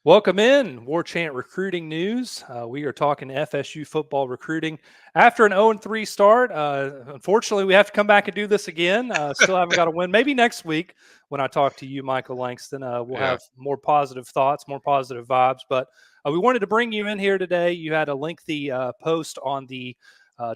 Welcome in, Warchant Recruiting News. We are talking FSU football recruiting after an 0-3 start. Unfortunately, we have to come back and do this again. Still haven't got a win. Maybe next week when I talk to you, Michael Langston, we'll Yeah, have more positive thoughts, more positive vibes. But we wanted to bring you in here today. You had a lengthy post on the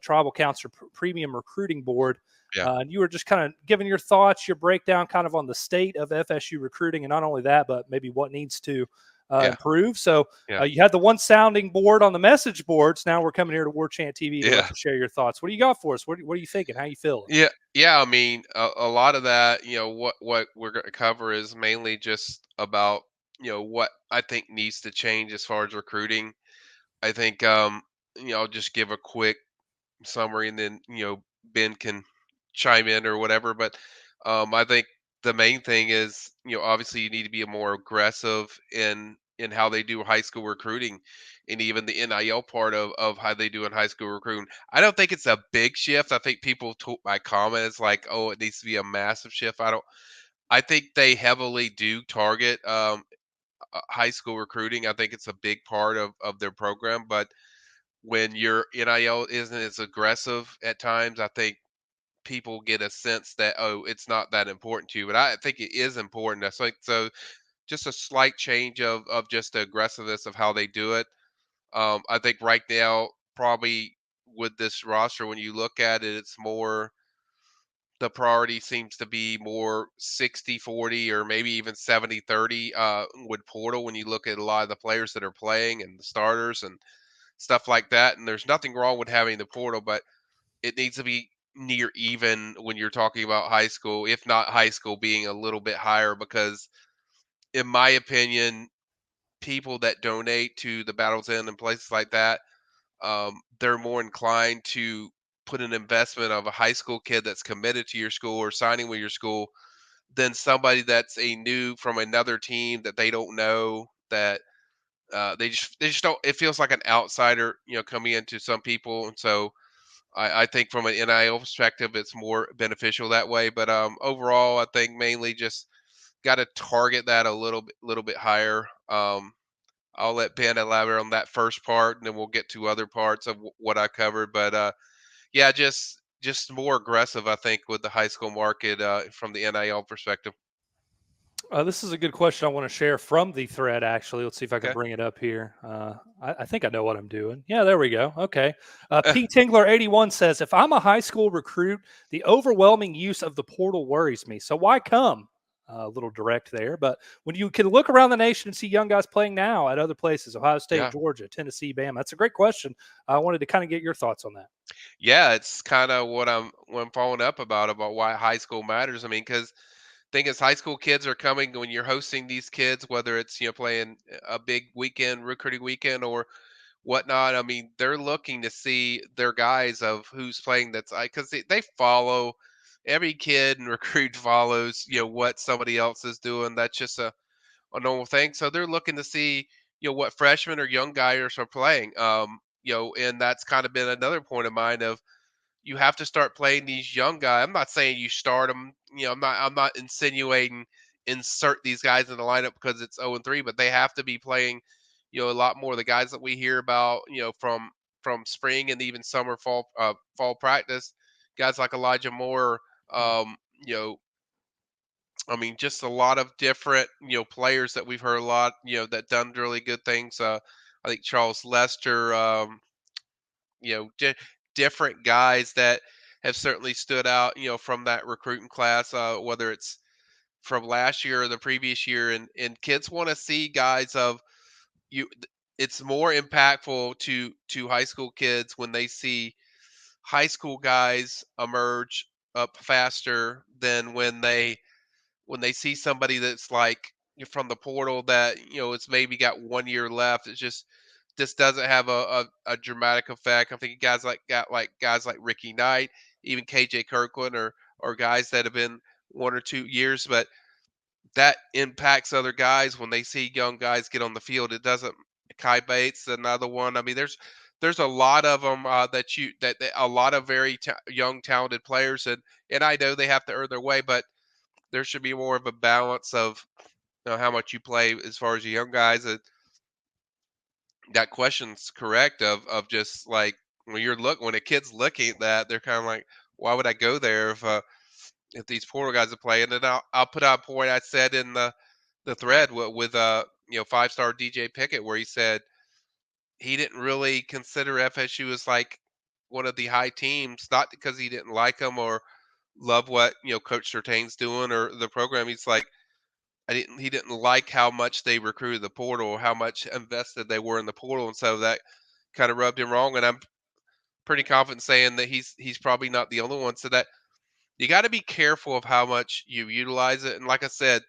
Tribal Council Premium Recruiting Board. yeah, And you were just kind of giving your thoughts, your breakdown kind of on the state of FSU recruiting, and not only that, but maybe what needs to yeah, improve. So yeah, you had the one sounding board on the message boards. Now we're coming here to Warchant TV to let yeah, you share your thoughts. What do you got for us? What are you thinking? How you feeling? yeah, yeah. I mean, a lot of that, what we're going to cover is mainly just about, what I think needs to change as far as recruiting. I think, I'll just give a quick summary, and then Ben can chime in or whatever. But I think the main thing is, obviously you need to be more aggressive in how they do high school recruiting, and even the NIL part of how they do in high school recruiting. I don't think it's a big shift. I think people took my comments like, "Oh, it needs to be a massive shift." I don't. I think they heavily do target high school recruiting. I think it's a big part of their program, but when your NIL isn't as aggressive at times, I think people get a sense that, oh, it's not that important to you. But I think it is important. I think so. Just a slight change of just the aggressiveness of how they do it. I think right now, probably with this roster, when you look at it, it's more the priority seems to be more 60-40 or maybe even 70-30 with portal when you look at a lot of the players that are playing and the starters and stuff like that. And there's nothing wrong with having the portal, but it needs to be near even when you're talking about high school, if not high school being a little bit higher, because in my opinion, people that donate to the Battle's End and places like that, they're more inclined to put an investment of a high school kid that's committed to your school or signing with your school than somebody that's a new from another team that they don't know that they just don't. It feels like an outsider, coming into some people, and so I think from an NIL perspective, it's more beneficial that way. But overall, I think mainly just got to target that a little bit higher. I'll let Ben elaborate on that first part, and then we'll get to other parts of what I covered. But yeah, just more aggressive, I think, with the high school market from the NIL perspective. This is a good question I want to share from the thread, actually. Let's see if I can Okay. bring it up here. I think I know what I'm doing. Yeah, there we go. Okay. P. Tingler81 says, if I'm a high school recruit, the overwhelming use of the portal worries me. So why come? A little direct there. But when you can look around the nation and see young guys playing now at other places, Ohio State, Yeah. Georgia, Tennessee, Bama, that's a great question. I wanted to kind of get your thoughts on that. Yeah, it's kind of what I'm following up about why high school matters. I mean, because thing is, high school kids are coming when you're hosting these kids, whether it's playing a big weekend, recruiting weekend, or whatnot. I mean, they're looking to see their guys of who's playing. That's because they follow every kid and recruit follows what somebody else is doing. That's just a normal thing. So they're looking to see what freshmen or young guys are playing. And that's kind of been another point of mine of you have to start playing these young guys. I'm not saying you start them. I'm not insinuating insert these guys in the lineup because it's 0-3, but they have to be playing. A lot more of the guys that we hear about. From spring and even summer, fall practice. Guys like Elijah Moore. Hmm. Um, you know, I mean, just a lot of different players that we've heard a lot. That done really good things. I think Charles Lester. You know, di- Different guys that have certainly stood out, from that recruiting class, whether it's from last year or the previous year. And kids want to see guys of you. It's more impactful to high school kids when they see high school guys emerge up faster than when they see somebody that's like from the portal that it's maybe got 1 year left. It's just doesn't have a dramatic effect. I'm thinking guys like Ricky Knight, even KJ Kirkland, or guys that have been 1 or 2 years, but that impacts other guys when they see young guys get on the field. It doesn't. Kai Bates, another one. I mean, there's a lot of them that a lot of very young talented players, and I know they have to earn their way, but there should be more of a balance of how much you play as far as the young guys. that question's correct of just like when a kid's looking at that, they're kind of like, why would I go there if these portal guys are playing? And I'll put out a point I said in the thread with 5-star DJ Pickett, where he said he didn't really consider FSU as like one of the high teams, not because he didn't like them or love what Coach Sertain's doing or the program. He's like, he didn't like how much they recruited the portal, how much invested they were in the portal, and so that kind of rubbed him wrong. And I'm pretty confident saying that he's probably not the only one. So that you got to be careful of how much you utilize it. And like I said,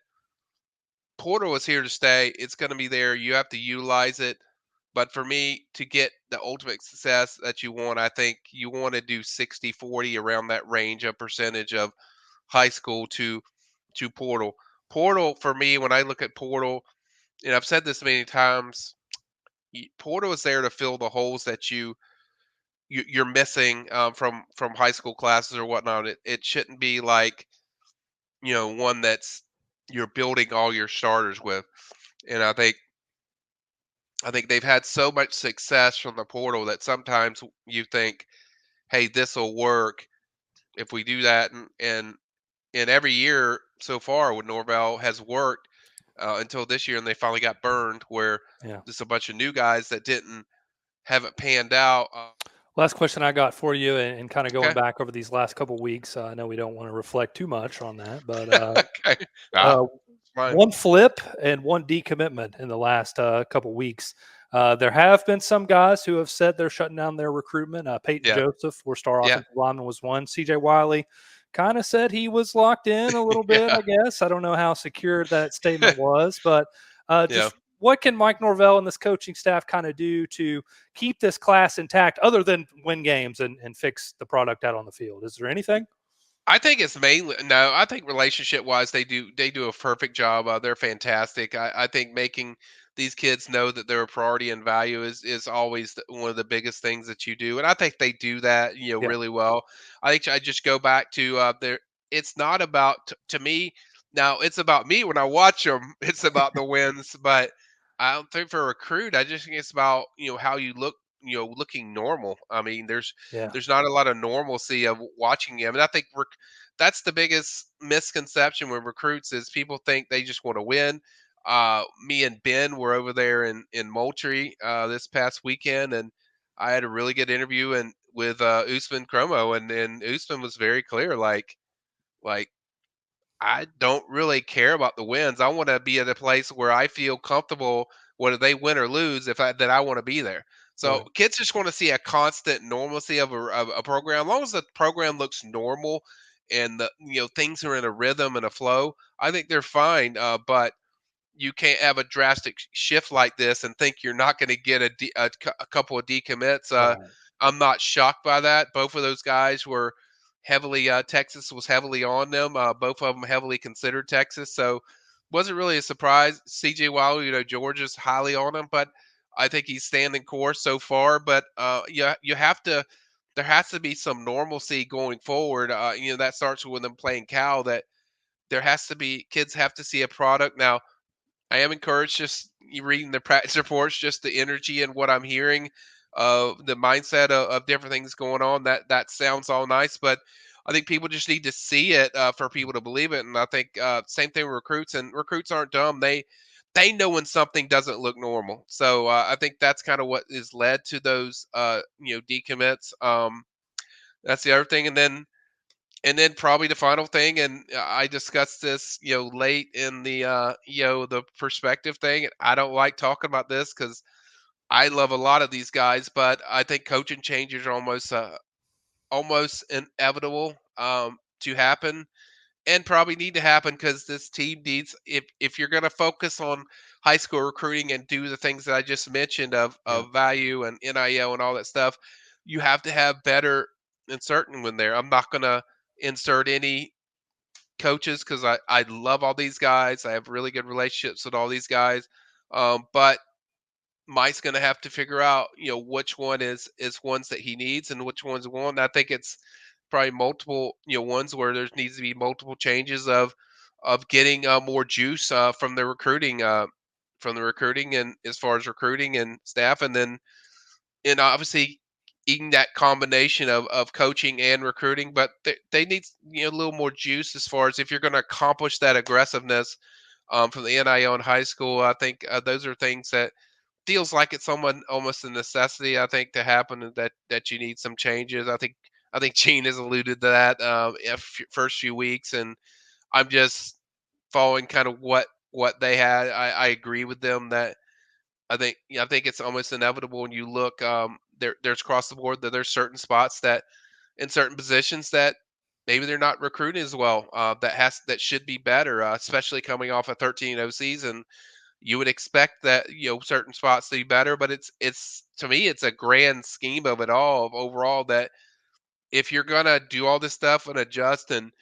portal is here to stay. It's going to be there. You have to utilize it. But for me, to get the ultimate success that you want, I think you want to do 60-40 around that range of percentage of high school to portal. Portal for me, when I look at portal, and I've said this many times, portal is there to fill the holes that you're missing from high school classes or whatnot. It shouldn't be like one that's you're building all your starters with. And I think they've had so much success from the portal that sometimes you think, hey, this will work if we do that, and every year so far with Norvell has worked until this year, and they finally got burned where Yeah. just a bunch of new guys that didn't haven't panned out. Last question I got for you, and kind of going Okay, back over these last couple weeks. I know we don't want to reflect too much on that, but okay, uh, fine, one flip and one decommitment in the last couple weeks. There have been some guys who have said they're shutting down their recruitment. Peyton yeah, Joseph, four-star yeah, offensive lineman, was one. CJ Wiley kind of said he was locked in a little bit, yeah, I guess. I don't know how secure that statement was, but yeah. just what can Mike Norvell and this coaching staff kind of do to keep this class intact other than win games and fix the product out on the field? Is there anything? I think it's mainly no. I think relationship wise, they do a perfect job. They're fantastic. I think making these kids know that they're a priority and value is always one of the biggest things that you do, and I think they do that Yeah, really well. I think I just go back to there. It's not about to me now. It's about me when I watch them. It's about the wins, but I don't think for a recruit. I just think it's about how you look. Looking normal. I mean, yeah, there's not a lot of normalcy of watching him, and I think that's the biggest misconception with recruits is people think they just want to win. Me and Ben were over there in Moultrie this past weekend, and I had a really good interview and with Usman Chromo, and Usman was very clear, like I don't really care about the wins. I want to be at a place where I feel comfortable, whether they win or lose, that I want to be there. So right. kids just want to see a constant normalcy of a program. As long as the program looks normal and the things are in a rhythm and a flow, I think they're fine. But you can't have a drastic shift like this and think you're not going to get a couple of decommits. Right. I'm not shocked by that. Both of those guys were heavily Texas was heavily on them. Both of them heavily considered Texas, so wasn't really a surprise. CJ Wiley, Georgia's highly on him, but I think he's standing course so far. But you have to. There has to be some normalcy going forward. That starts with them playing Cal. That there has to be kids have to see a product now. I am encouraged just reading the practice reports, just the energy and what I'm hearing, the mindset of different things going on. That sounds all nice, but I think people just need to see it for people to believe it. And I think same thing with recruits, and recruits aren't dumb. They know when something doesn't look normal. So I think that's kind of what is led to those decommits. That's the other thing, and then probably the final thing, and I discussed this, late in the perspective thing. I don't like talking about this because I love a lot of these guys, but I think coaching changes are almost inevitable to happen, and probably need to happen because this team needs. If you're going to focus on high school recruiting and do the things that I just mentioned Yeah. of value and NIL and all that stuff, you have to have better and certain when there. I'm not going to insert any coaches because I love all these guys. I have really good relationships with all these guys. But Mike's going to have to figure out, which one is ones that he needs and which ones won't. I think it's probably multiple, ones where there needs to be multiple changes of getting more juice from the recruiting. from the recruiting and as far as recruiting and staff, and then and obviously eating that combination of coaching and recruiting. But they need a little more juice as far as if you're going to accomplish that aggressiveness from the NIL in high school. I think those are things that feels like it's almost a necessity. I think to happen and that you need some changes. I think Gene has alluded to that first few weeks, and I'm just following kind of what they had. I agree with them that I think it's almost inevitable when you look there's across the board that there's certain spots that in certain positions that maybe they're not recruiting as well. That should be better, especially coming off a 13-0 season. You would expect that certain spots to be better, but it's to me it's a grand scheme of it all of overall that if you're gonna do all this stuff and adjust and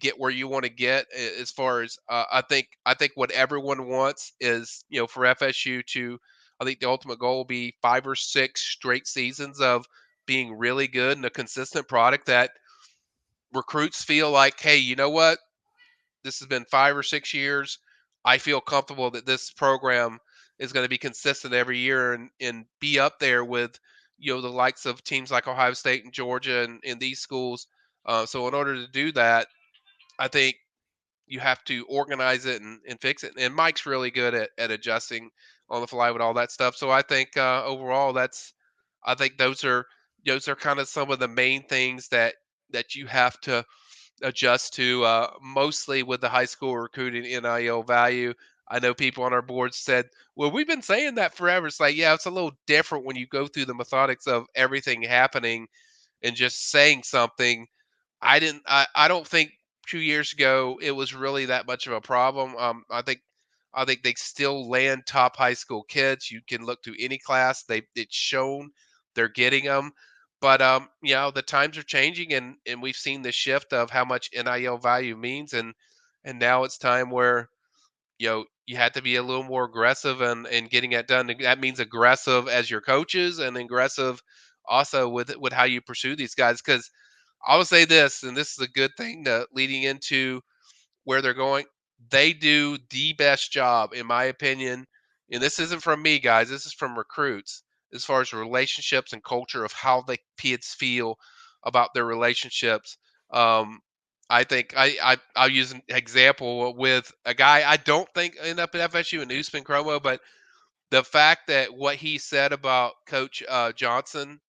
get where you want to get as far as I think what everyone wants is for FSU to I think the ultimate goal will be 5 or 6 straight seasons of being really good and a consistent product that recruits feel like, hey, you know what, this has been 5 or 6 years. I feel comfortable that this program is going to be consistent every year and be up there with the likes of teams like Ohio State and Georgia and these schools. So in order to do that, I think you have to organize it and fix it. And Mike's really good at adjusting on the fly with all that stuff. So I think overall I think those are kind of some of the main things that you have to adjust to, mostly with the high school recruiting NIL value. I know people on our board said, well, we've been saying that forever. It's like, yeah, it's a little different when you go through the methodics of everything happening and just saying something. I don't think 2 years ago it was really that much of a problem. I think they still land top high school kids. You can look to any class. It's shown they're getting them. But the times are changing, and we've seen the shift of how much NIL value means, and now it's time where you have to be a little more aggressive and getting it done. That means aggressive as your coaches and aggressive also with how you pursue these guys. Because I will say this, and this is a good thing leading into where they're going. They do the best job, in my opinion. And this isn't from me, guys. This is from recruits as far as relationships and culture of how the kids feel about their relationships. Um, I think I'll use an example with a guy I don't think ended up at FSU in Usman Chromo, but the fact that what he said about Coach Johnson,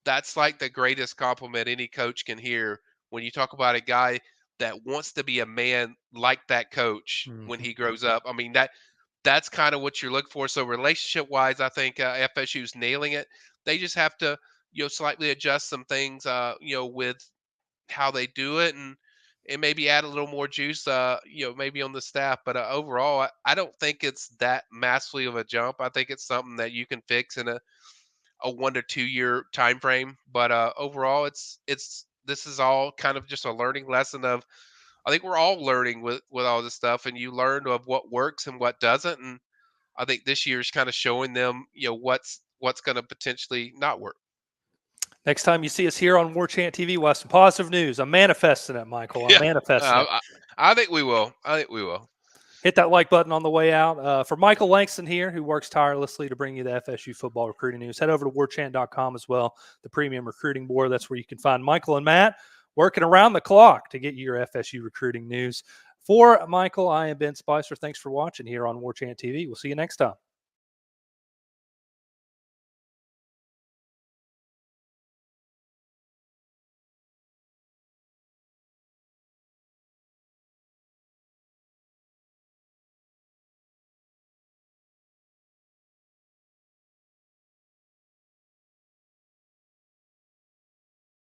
that's like the greatest compliment any coach can hear when you talk about a guy that wants to be a man like that coach when Mhm. he grows up. I mean that's kind of what you're looking for. So relationship wise, I think FSU's nailing it. They just have to slightly adjust some things with how they do it and maybe add a little more juice maybe on the staff. But overall, I don't think it's that massively of a jump. I think it's something that you can fix in a 1 to 2 year time frame. But overall, it's this is all kind of just a learning lesson of I think we're all learning with all this stuff, and you learn of what works and what doesn't. And I think this year is kind of showing them what's going to potentially not work. Next time you see us here on Warchant TV, we'll have some positive news. I'm manifesting it, Michael. I'm Yeah, manifesting it. I think we will. I think we will. Hit that like button on the way out. For Michael Langston here, who works tirelessly to bring you the FSU football recruiting news, head over to warchant.com as well, the premium recruiting board. That's where you can find Michael and Matt working around the clock to get you your FSU recruiting news. For Michael, I am Ben Spicer. Thanks for watching here on Warchant TV. We'll see you next time.